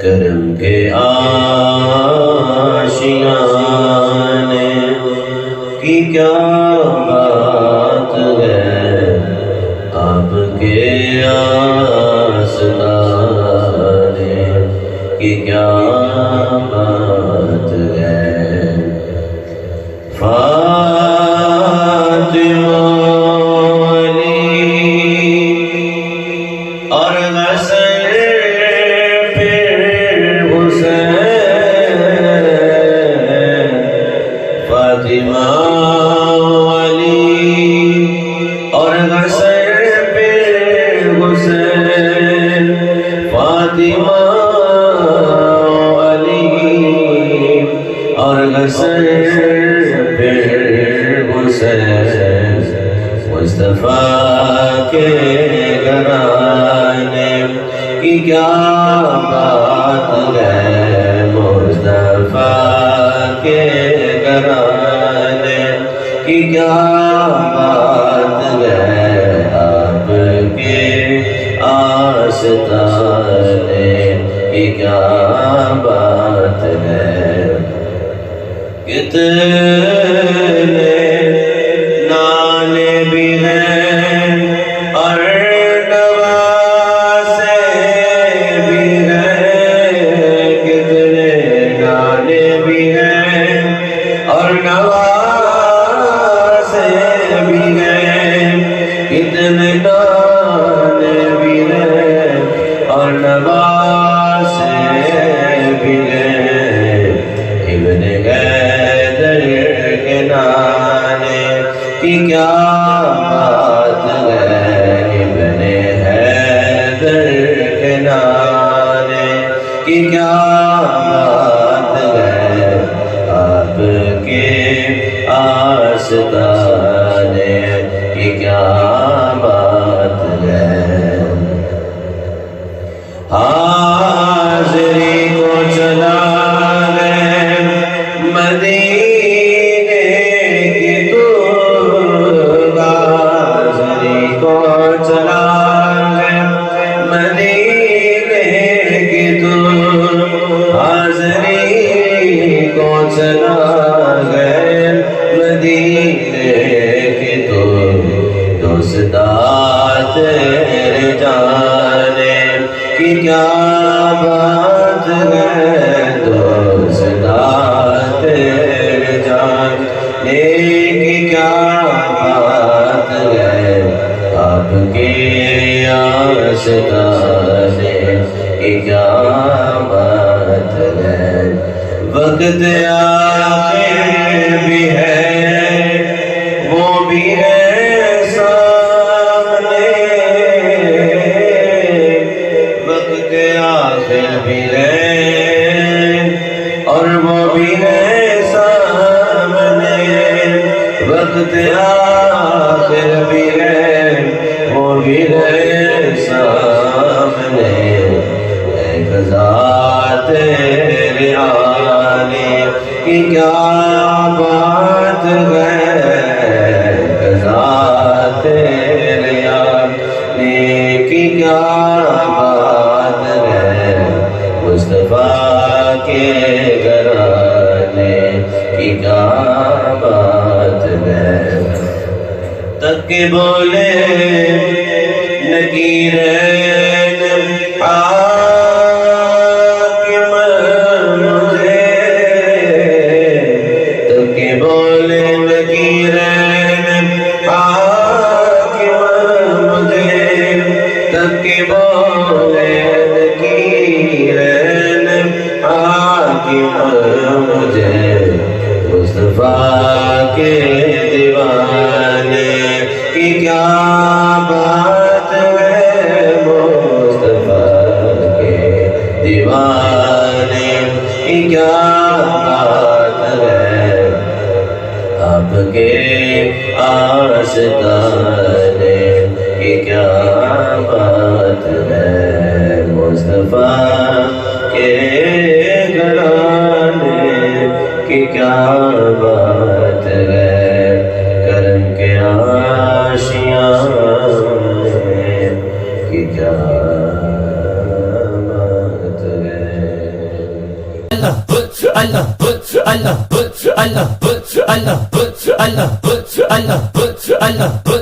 کرم کے آشیانے کی کیا بات ہے، آپ کے آستانے کی کیا بات ہے۔ فاطمہ علی اور حسن پھر حسین، فاطمہ علی اور حسن پھر حسین، فاطمہ علی اور حسن مصطفیٰ کے گھرانے کی کیا بات ہے، مصطفیٰ کے گھرانے کی کیا بات ہے، آپ کے آستانے کی کیا بات ہے۔ کتنے نالے بھی ہیں اور نوازے بھی ہیں، کتنے نالے بھی ہیں اور نوازے بھی ہیں، کتنے نالے بھی ہیں اور نوازے بھی ہیں، ابن حیدر کے نانے کی کیا بات ہے، ابن حیدر کے نانے کی کیا بات ہے، آپ کے آستانے کی کیا بات ہے۔ حاضری کو چلا گئے مدینے کی تو، حاضری کو چلا گئے مدینے کی تو، حاضری کو چلا گئے مدینے کی تو، دوستات تیرے جانے کی کیا بات ہے، دوستات تیرے جانے کی کیا بات ہے، آپ کے آستانے کی کیا بات ہے۔ وقت آخر بھی ہے وہ بھی ہے سامنے، وقت آخر بھی ہے اور وہ بھی ہے سامنے، وقت آخر بھی ہے وہ بھی ہے سامنے، اے قضا تیرے آنے کی کیا بات ہے، قضا تیرے آنے کی کیا بات ہے، مصطفیٰ کے گھرانے کی کیا بات ہے۔ تک کہ بولے نکیرین حاکم مجھے، تک کہ بولے نکیرین حاکم مجھے، تک کہ بولے نکیرین حاکم مجھے، مصطفیٰ کے دیوانے کی کیا بات ہے، مصطفیٰ کے دیوانے کی کیا بات ہے، آپ کے آستانے کی کیا بات ہے، مصطفیٰ کے گھرانے کی کیا بات ہے، کرم کے آشیانے کی کیا بات ہے۔ اللہ اللہ اللہ اللہ اللہ اللہ اللہ